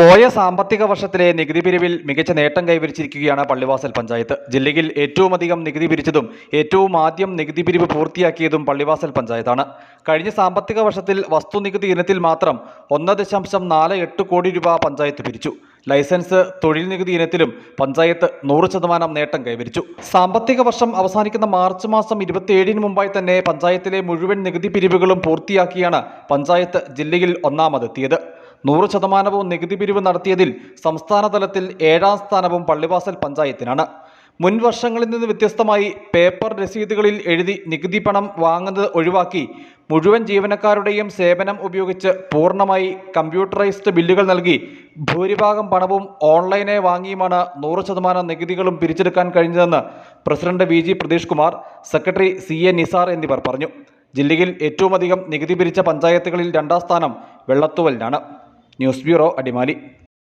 പോയ സാമ്പത്തിക വർഷത്തിലെ നികുതി പിരിവിൽ മികച്ച നേട്ടം കൈവരിച്ചിരിക്കുകയാണ് പള്ളിവാസൽ പഞ്ചായത്ത്. ജില്ലയിൽ ഏറ്റവുമധികം നികുതി പിരിച്ചതും ഏറ്റവും ആദ്യം നികുതി പിരിവ് പൂർത്തിയാക്കിയതും പള്ളിവാസൽ പഞ്ചായത്താണ്. കഴിഞ്ഞ സാമ്പത്തിക വർഷത്തിൽ വസ്തുനികുതി ഇനത്തിൽ മാത്രം 1.48 കോടി രൂപ പഞ്ചായത്ത് പിരിച്ചു. ലൈസൻസ്, തൊഴിൽ നികുതി ഇനത്തിലും പഞ്ചായത്ത് 100% നേട്ടം കൈവരിച്ചു. സാമ്പത്തിക വർഷം അവസാനിക്കുന്ന മാർച്ച് മാസം 27-ന് മുമ്പായി തന്നെ പഞ്ചായത്തിലെ മുഴുവൻ നികുതി പിരിവുകളും പൂർത്തിയാക്കിയാണ് പഞ്ചായത്ത് ജില്ലയിൽ ഒന്നാമതെത്തിയത്. 100% നികുതി പിരിവ് നടത്തിയതിൽ സംസ്ഥാന തലത്തിൽ 7ാം സ്ഥാനവും പള്ളിവാസൽ പഞ്ചായത്തിനാണ്. മുൻ വർഷങ്ങളിൽ നിന്ന് വ്യത്യസ്തമായി പേപ്പർ രസീതുകളിൽ എഴുതി നികുതി പണം വാങ്ങുന്നത് ഒഴിവാക്കി മുഴുവൻ ജീവനക്കാരുടെയും സേവനം ഉപയോഗിച്ച് പൂർണ്ണമായി കമ്പ്യൂട്ടറൈസ്ഡ് ബില്ലുകൾ നൽകി ഭൂരിഭാഗം പണവും ഓൺലൈനായി വാങ്ങിയുമാണ് 100% നികുതികളും പിരിച്ചെടുക്കാൻ കഴിഞ്ഞതെന്ന് president VG Pratheesh Kumar, secretary CA Nisar എന്നിവർ പറഞ്ഞു. ജില്ലയിൽ ഏറ്റവുമധികം നികുതി പിരിച്ച പഞ്ചായത്തുകളിൽ 2ാം സ്ഥാനം വെള്ളത്തുവലിനാണ്. News bureau, Adimali.